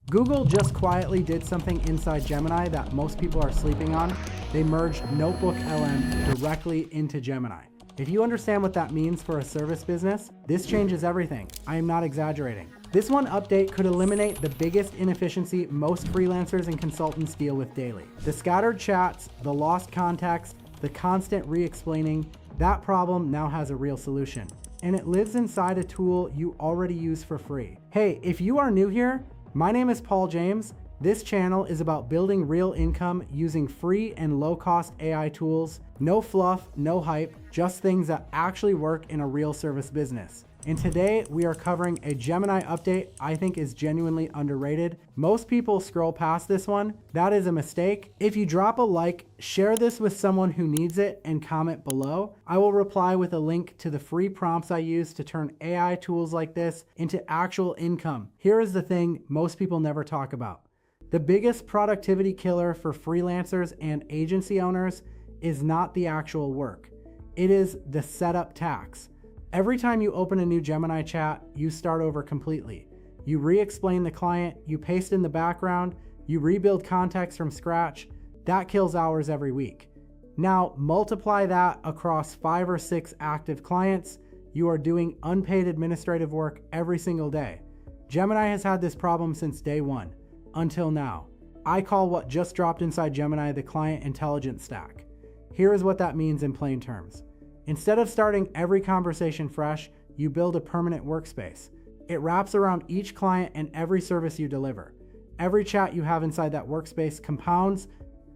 Google just quietly did something inside Gemini that most people are sleeping on. They merged NotebookLM directly into Gemini. If you understand what that means for a service business, this changes everything. I am not exaggerating. This one update could eliminate the biggest inefficiency most freelancers and consultants deal with daily. The scattered chats, the lost context, the constant re-explaining, that problem now has a real solution. And it lives inside a tool you already use for free. Hey, if you are new here, my name is Paul James. This channel is about building real income using free and low-cost AI tools. No fluff, no hype, just things that actually work in a real service business. And today we are covering a Gemini update I think is genuinely underrated. Most people scroll past this one. That is a mistake. If you drop a like, share this with someone who needs it, and comment below, I will reply with a link to the free prompts I use to turn AI tools like this into actual income. Here is the thing most people never talk about. The biggest productivity killer for freelancers and agency owners is not the actual work. It is the setup tax. Every time you open a new Gemini chat, you start over completely. You re-explain the client, you paste in the background, you rebuild context from scratch. That kills hours every week. Now multiply that across 5 or 6 active clients. You are doing unpaid administrative work every single day. Gemini has had this problem since day one, until now. I call what just dropped inside Gemini the client intelligence stack. Here is what that means in plain terms. Instead of starting every conversation fresh, you build a permanent workspace. It wraps around each client and every service you deliver. Every chat you have inside that workspace compounds.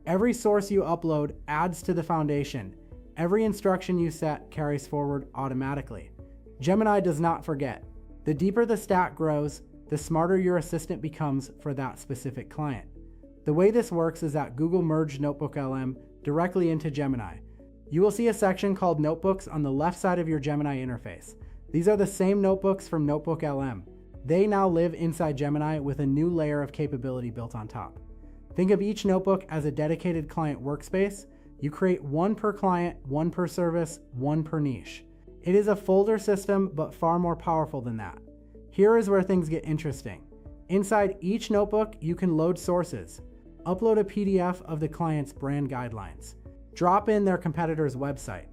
Every source you upload adds to the foundation. Every instruction you set carries forward automatically. Gemini does not forget. The deeper the stack grows, the smarter your assistant becomes for that specific client. The way this works is that Google merged NotebookLM directly into Gemini. You will see a section called Notebooks on the left side of your Gemini interface. These are the same notebooks from NotebookLM. They now live inside Gemini with a new layer of capability built on top. Think of each notebook as a dedicated client workspace. You create one per client, one per service, one per niche. It is a folder system, but far more powerful than that. Here is where things get interesting. Inside each notebook, you can load sources, upload a PDF of the client's brand guidelines, drop in their competitor's website,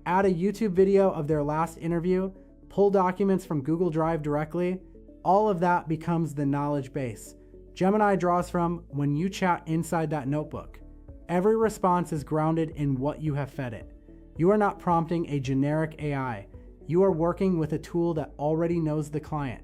add a YouTube video of their last interview, pull documents from Google Drive directly. All of that becomes the knowledge base Gemini draws from when you chat inside that notebook. Every response is grounded in what you have fed it. You are not prompting a generic AI. You are working with a tool that already knows the client.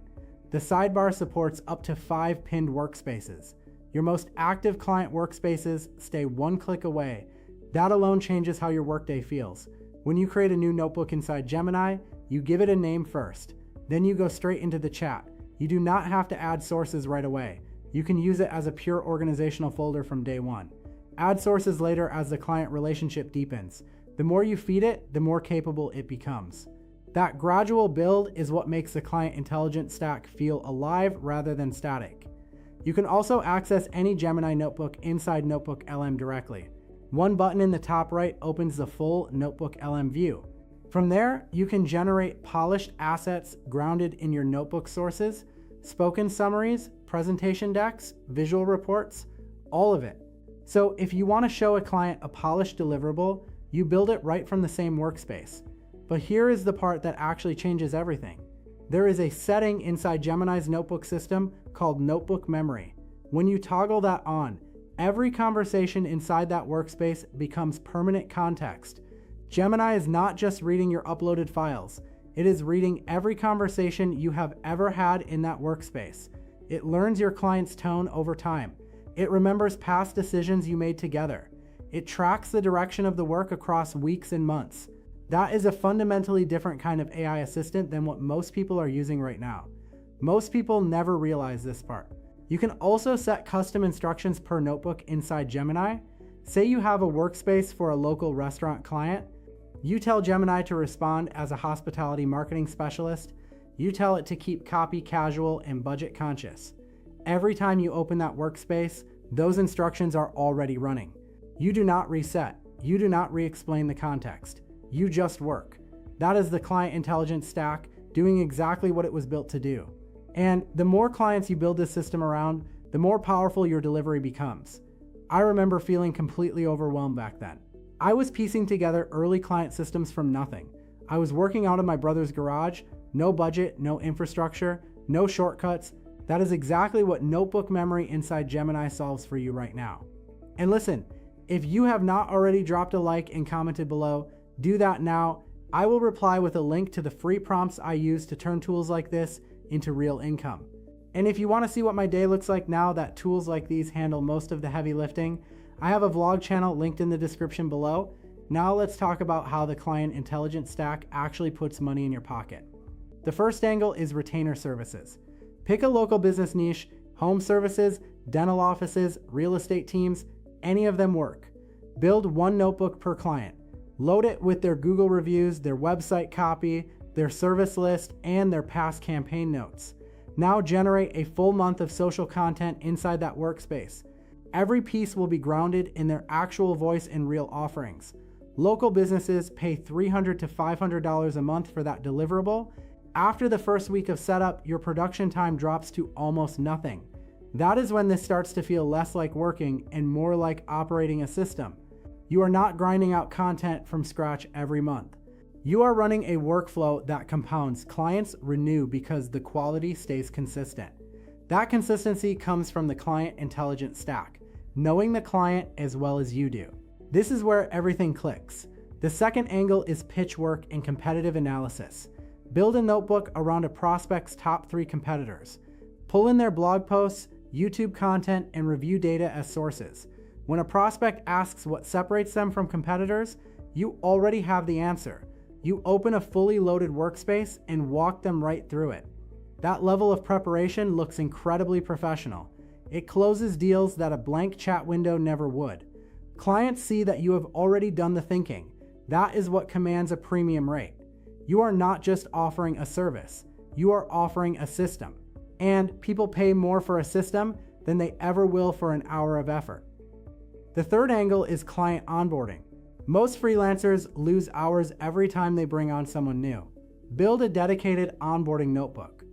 The sidebar supports up to 5 pinned workspaces. Your most active client workspaces stay one click away. That alone changes how your workday feels. When you create a new notebook inside Gemini, you give it a name first. Then you go straight into the chat. You do not have to add sources right away. You can use it as a pure organizational folder from day one. Add sources later as the client relationship deepens. The more you feed it, the more capable it becomes. That gradual build is what makes the client intelligence stack feel alive rather than static. You can also access any Gemini notebook inside NotebookLM directly. One button in the top right opens the full NotebookLM view. From there, you can generate polished assets grounded in your notebook sources, spoken summaries, presentation decks, visual reports, all of it. So if you want to show a client a polished deliverable, you build it right from the same workspace. But here is the part that actually changes everything. There is a setting inside Gemini's notebook system called Notebook Memory. When you toggle that on, every conversation inside that workspace becomes permanent context. Gemini is not just reading your uploaded files. It is reading every conversation you have ever had in that workspace. It learns your client's tone over time. It remembers past decisions you made together. It tracks the direction of the work across weeks and months. That is a fundamentally different kind of AI assistant than what most people are using right now. Most people never realize this part. You can also set custom instructions per notebook inside Gemini. Say you have a workspace for a local restaurant client. You tell Gemini to respond as a hospitality marketing specialist. You tell it to keep copy casual and budget conscious. Every time you open that workspace, those instructions are already running. You do not reset. You do not re-explain the context. You just work. That is the client intelligence stack doing exactly what it was built to do. And the more clients you build this system around, the more powerful your delivery becomes. I remember feeling completely overwhelmed back then. I was piecing together early client systems from nothing. I was working out of my brother's garage, no budget, no infrastructure, no shortcuts. That is exactly what notebook memory inside Gemini solves for you right now. And listen, if you have not already dropped a like and commented below, do that now. I will reply with a link to the free prompts I use to turn tools like this into real income. And if you want to see what my day looks like now that tools like these handle most of the heavy lifting, I have a vlog channel linked in the description below. Now let's talk about how the client intelligence stack actually puts money in your pocket. The first angle is retainer services. Pick a local business niche, home services, dental offices, real estate teams, any of them work. Build one notebook per client. Load it with their Google reviews, their website copy, their service list, and their past campaign notes. Now generate a full month of social content inside that workspace. Every piece will be grounded in their actual voice and real offerings. Local businesses pay $300 to $500 a month for that deliverable. After the first week of setup, your production time drops to almost nothing. That is when this starts to feel less like working and more like operating a system. You are not grinding out content from scratch every month. You are running a workflow that compounds. Clients renew because the quality stays consistent. That consistency comes from the client intelligence stack, knowing the client as well as you do. This is where everything clicks. The second angle is pitch work and competitive analysis. Build a notebook around a prospect's top 3 competitors. Pull in their blog posts, YouTube content, and review data as sources. When a prospect asks what separates them from competitors, you already have the answer. You open a fully loaded workspace and walk them right through it. That level of preparation looks incredibly professional. It closes deals that a blank chat window never would. Clients see that you have already done the thinking. That is what commands a premium rate. You are not just offering a service, you are offering a system. And people pay more for a system than they ever will for an hour of effort. The third angle is client onboarding. Most freelancers lose hours every time they bring on someone new. Build a dedicated onboarding notebook.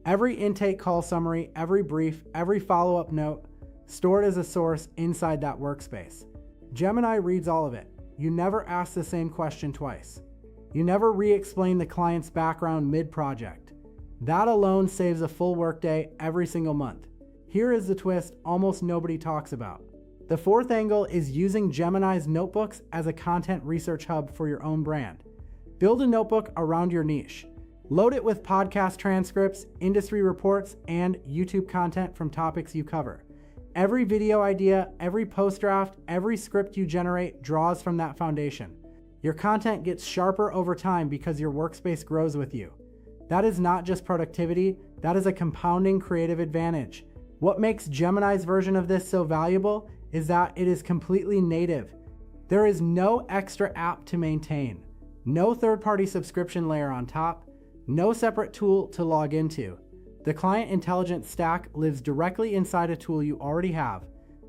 Every intake call summary, every brief, every follow-up note, stored as a source inside that workspace. Gemini reads all of it. You never ask the same question twice. You never re-explain the client's background mid-project. That alone saves a full workday every single month. Here is the twist almost nobody talks about. The fourth angle is using Gemini's notebooks as a content research hub for your own brand. Build a notebook around your niche. Load it with podcast transcripts, industry reports, and YouTube content from topics you cover. Every video idea, every post draft, every script you generate draws from that foundation. Your content gets sharper over time because your workspace grows with you. That is not just productivity, that is a compounding creative advantage. What makes Gemini's version of this so valuable is that it is completely native. There is no extra app to maintain, no third-party subscription layer on top, no separate tool to log into. The client intelligence stack lives directly inside a tool you already have.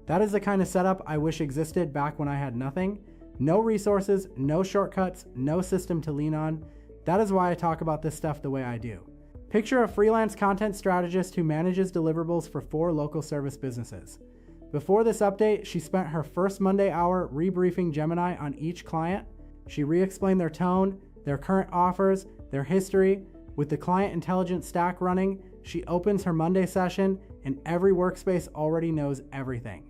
That is the kind of setup I wish existed back when I had nothing. No resources, no shortcuts, no system to lean on. That is why I talk about this stuff the way I do. Picture a freelance content strategist who manages deliverables for 4 local service businesses. Before this update, she spent her first Monday hour rebriefing Gemini on each client. She re-explained their tone, their current offers, their history. With the client intelligence stack running, she opens her Monday session and every workspace already knows everything.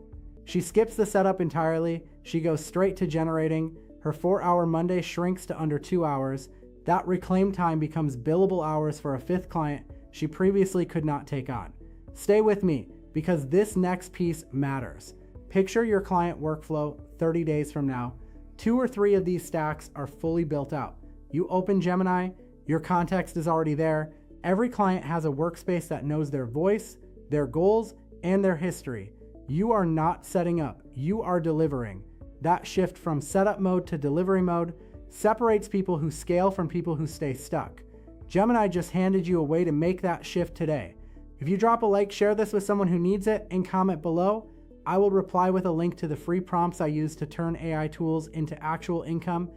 She skips the setup entirely. She goes straight to generating. Her 4-hour Monday shrinks to under 2 hours. That reclaimed time becomes billable hours for a 5th client she previously could not take on. Stay with me, because this next piece matters. Picture your client workflow 30 days from now. 2 or 3 of these stacks are fully built out. You open Gemini, your context is already there. Every client has a workspace that knows their voice, their goals, and their history. You are not setting up, you are delivering. That shift from setup mode to delivery mode separates people who scale from people who stay stuck. Gemini just handed you a way to make that shift today. If you drop a like, share this with someone who needs it, and comment below, I will reply with a link to the free prompts I use to turn AI tools into actual income